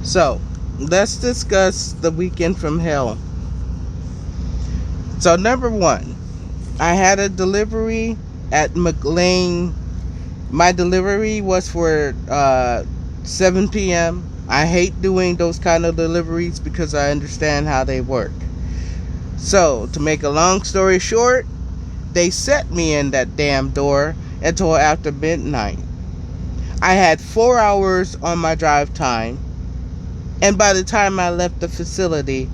So, let's discuss the weekend from hell. So, number one, I had a delivery at McLean. My delivery was for 7 p.m. I hate doing those kind of deliveries because I understand how they work. So, to make a long story short, they set me in that damn door until after midnight. I had 4 hours on my drive time, and by the time I left the facility,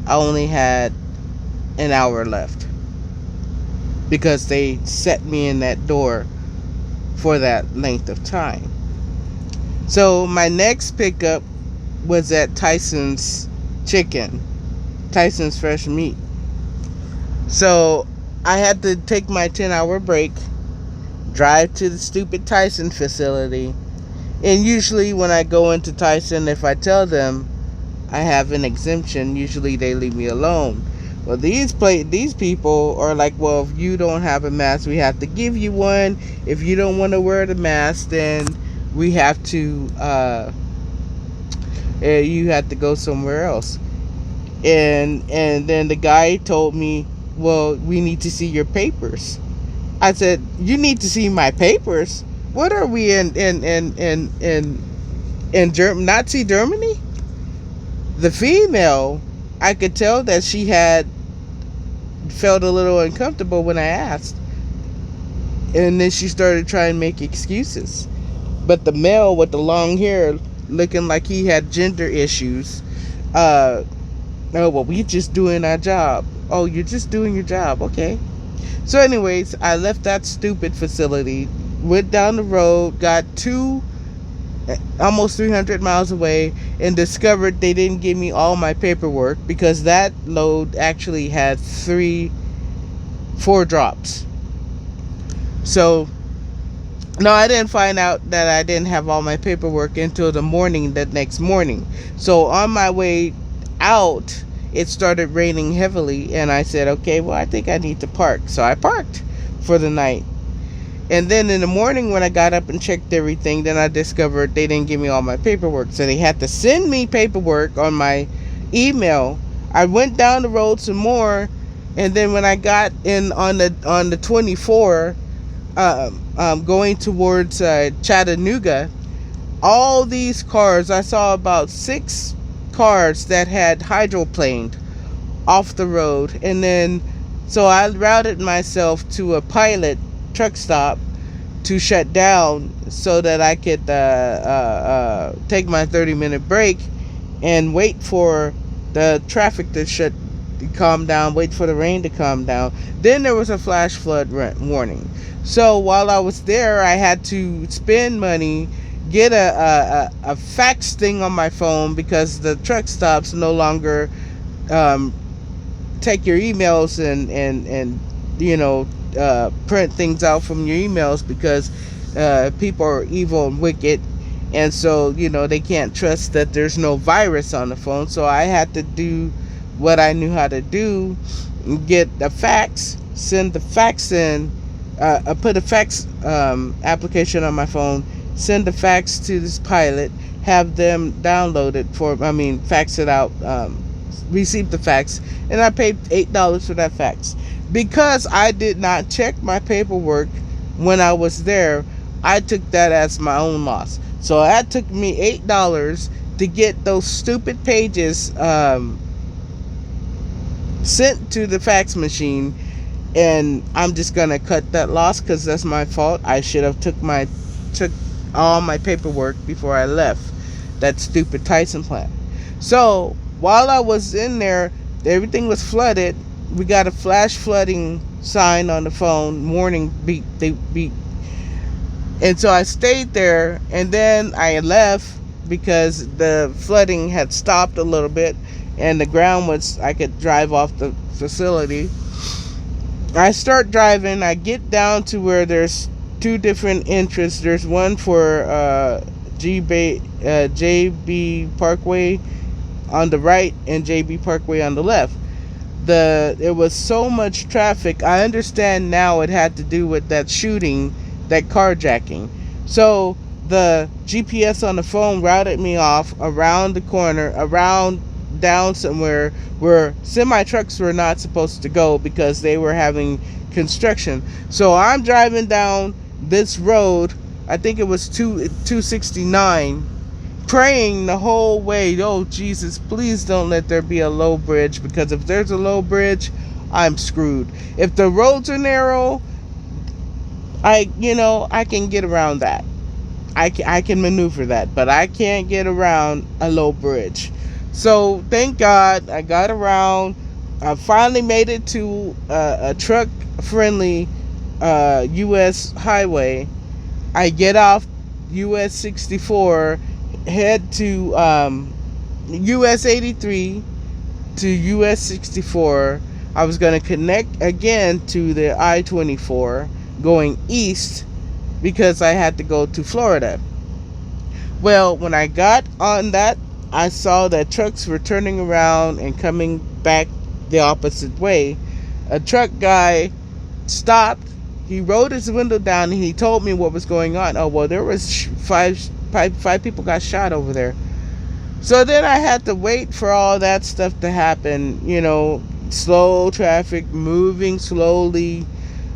I only had an hour left because they set me in that door for that length of time. So my next pickup was at Tyson's Chicken, Tyson's Fresh Meat. So I had to take my 10-hour break, drive to the stupid Tyson facility. And usually when I go into Tyson, if I tell them I have an exemption, usually they leave me alone. Well, these people are like, well, if you don't have a mask, we have to give you one. If you don't want to wear the mask, then we have to you have to go somewhere else. And then the guy told me, well, we need to see your papers. I said, you need to see my papers? What are we in Nazi Germany? The female, I could tell that she had felt a little uncomfortable when I asked. And then she started trying to make excuses. But the male with the long hair, looking like he had gender issues, oh, well, we just doing our job. Oh, you're just doing your job. Okay. So anyways, I left that stupid facility, went down the road, got almost 300 miles away, and discovered they didn't give me all my paperwork because that load actually had 4 drops. So no, I didn't find out that I didn't have all my paperwork until the next morning. So on my way out, it started raining heavily, and I said, okay, well, I think I need to park. So I parked for the night. And then in the morning when I got up and checked everything, then I discovered they didn't give me all my paperwork. So they had to send me paperwork on my email. I went down the road some more, and then when I got in on the 24, going towards Chattanooga, all these cars, I saw about 6 cars that had hydroplaned off the road. And then so I routed myself to a Pilot truck stop to shut down so that I could take my 30-minute break and wait for the traffic to calm down, wait for the rain to calm down. Then there was a flash flood warning. So while I was there, I had to spend money, get a fax thing on my phone because the truck stops no longer take your emails and print things out from your emails because people are evil and wicked, and so they can't trust that there's no virus on the phone. So I had to do what I knew how to do: get a fax, send the fax in, put a fax application on my phone, send the fax to this Pilot, have them download it fax it out, receive the fax, and I paid $8 for that fax. Because I did not check my paperwork when I was there, I took that as my own loss. So that took me $8 to get those stupid pages sent to the fax machine, and I'm just gonna cut that loss because that's my fault. I should have took all my paperwork before I left that stupid Tyson plant. So while I was in there, everything was flooded. We got a flash flooding sign on the phone, warning beep, beep. And so I stayed there, and then I left because the flooding had stopped a little bit and the ground I could drive off the facility. I start driving. I get down to where there's 2 different entrances. There's one for JB Parkway on the right and JB Parkway on the left. There was so much traffic. I understand now it had to do with that shooting, that carjacking. So the GPS on the phone routed me off around the corner, around down somewhere where semi trucks were not supposed to go because they were having construction. So I'm driving down this road, I think it was 269, praying the whole way, oh Jesus, please don't let there be a low bridge, because if there's a low bridge, I'm screwed. If the roads are narrow, I can get around that. I can maneuver that, but I can't get around a low bridge. So thank God I got around. I finally made it to a truck friendly US highway. I get off US 64, head to US 83 to US 64. I was going to connect again to the I-24 going east because I had to go to Florida. Well, when I got on that, I saw that trucks were turning around and coming back the opposite way. A truck guy stopped. He rolled his window down and he told me what was going on. Oh, well, there was five people got shot over there. So then I had to wait for all that stuff to happen, slow traffic, moving slowly.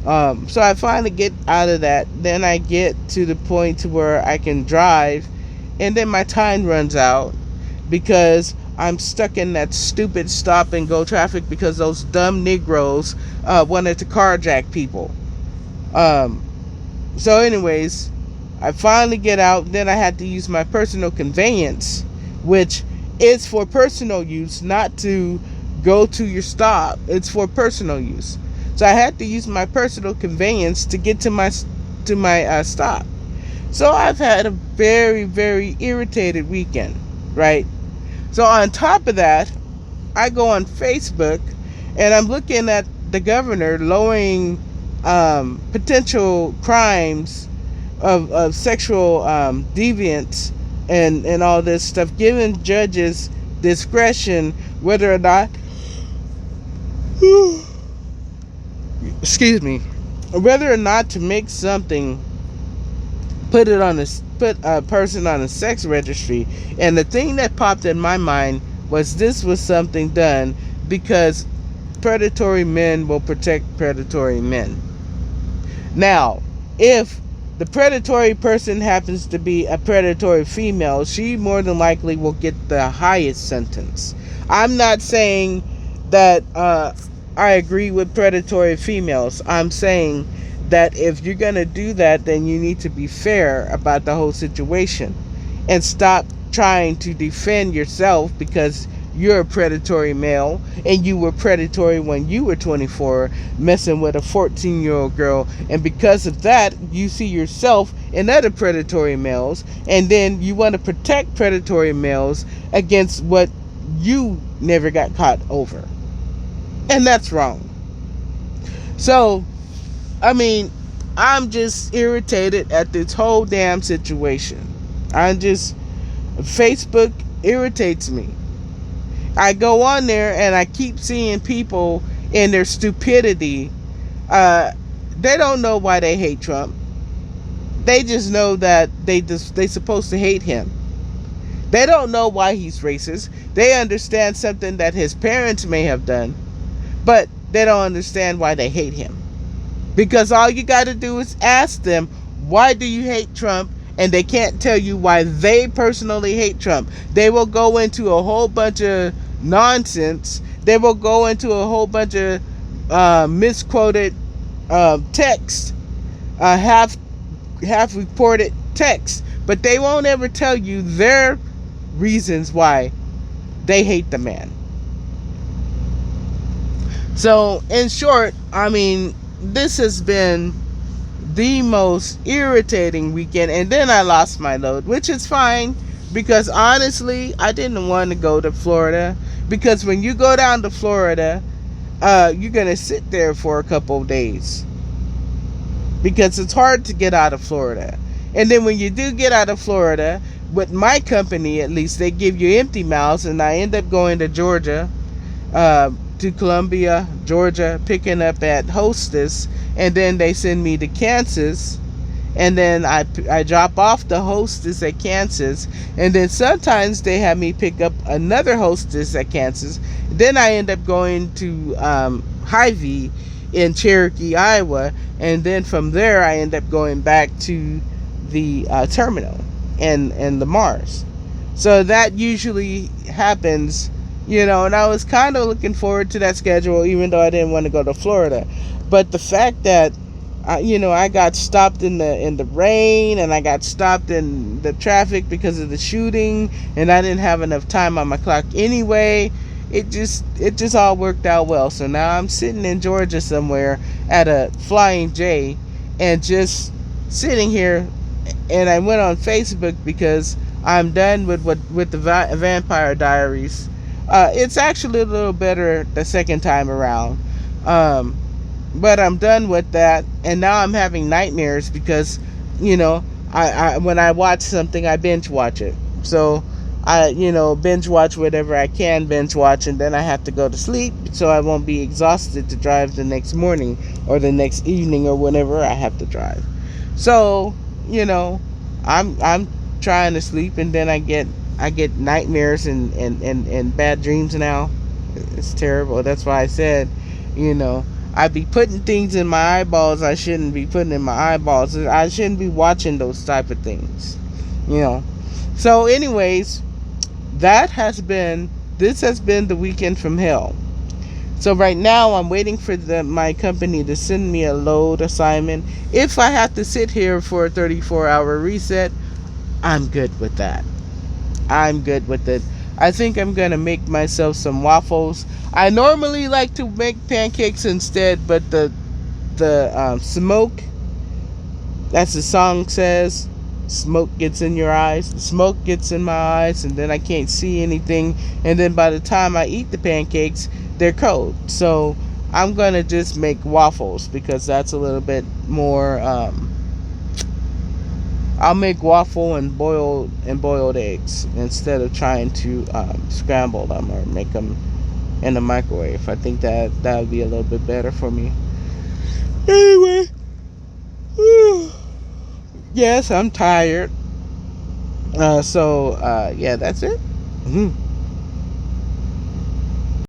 So I finally get out of that. Then I get to the point where I can drive, and then my time runs out because I'm stuck in that stupid stop and go traffic because those dumb Negroes wanted to carjack people. So anyways, I finally get out. Then I had to use my personal conveyance, which is for personal use, not to go to your stop. It's for personal use. So I had to use my personal conveyance to get to my stop. So I've had a very, very irritated weekend, right? So on top of that, I go on Facebook and I'm looking at the governor lowering potential crimes of sexual deviance and all this stuff, giving judges discretion whether or not whether or not to make something, put a person on a sex registry. And the thing that popped in my mind was this was something done because predatory men will protect predatory men. Now, if the predatory person happens to be a predatory female, she more than likely will get the highest sentence. I'm not saying that I agree with predatory females. I'm saying that if you're going to do that, then you need to be fair about the whole situation and stop trying to defend yourself because you're a predatory male and you were predatory when you were 24 messing with a 14-year-old girl, and because of that you see yourself in other predatory males, and then you want to protect predatory males against what you never got caught over, and that's wrong. So I'm just irritated at this whole damn situation. Facebook irritates me. I go on there and I keep seeing people in their stupidity. They don't know why they hate Trump. They just know that they supposed to hate him. They don't know why he's racist. They understand something that his parents may have done, but they don't understand why they hate him. Because all you got to do is ask them, why do you hate Trump? And they can't tell you why they personally hate Trump. They will go into a whole bunch of nonsense. They will go into a whole bunch of misquoted text, half reported text, but they won't ever tell you their reasons why they hate the man. So in short, this has been the most irritating weekend, and then I lost my load, which is fine because honestly I didn't want to go to Florida, because when you go down to Florida, you're gonna sit there for a couple of days because it's hard to get out of Florida. And then when you do get out of Florida, with my company at least, they give you empty miles, and I end up going to Georgia, to Columbia, Georgia, picking up at Hostess, and then they send me to Kansas, and then I drop off the hostess at Kansas, and then sometimes they have me pick up another hostess at Kansas. Then I end up going to Hy-Vee in Cherokee, Iowa, and then from there I end up going back to the terminal and the Mars. So that usually happens, and I was kind of looking forward to that schedule, even though I didn't want to go to Florida. But the fact that I got stopped in the rain, and I got stopped in the traffic because of the shooting, and I didn't have enough time on my clock anyway. It just all worked out well. So now I'm sitting in Georgia somewhere at a Flying J, and just sitting here, and I went on Facebook because I'm done with the Vampire Diaries. It's actually a little better the second time around. But I'm done with that, and now I'm having nightmares because, I when I watch something, I binge watch it. So I, binge watch whatever I can binge watch, and then I have to go to sleep so I won't be exhausted to drive the next morning or the next evening or whenever I have to drive. So, I'm trying to sleep, and then I get nightmares and bad dreams now. It's terrible. That's why I said, you know, I be putting things in my eyeballs I shouldn't be putting in my eyeballs. I shouldn't be watching those type of things. You know. So anyways, this has been the weekend from hell. So right now I'm waiting for my company to send me a load assignment. If I have to sit here for a 34-hour reset, I'm good with that. I'm good with it. I think I'm gonna make myself some waffles. I normally like to make pancakes instead, but the smoke, as the song says, smoke gets in your eyes. Smoke gets in my eyes, and then I can't see anything. And then by the time I eat the pancakes, they're cold. So I'm gonna just make waffles because that's a little bit more. I'll make waffle and boiled eggs instead of trying to scramble them or make them in the microwave. I think that would be a little bit better for me. Anyway, yes, I'm tired. So yeah, that's it.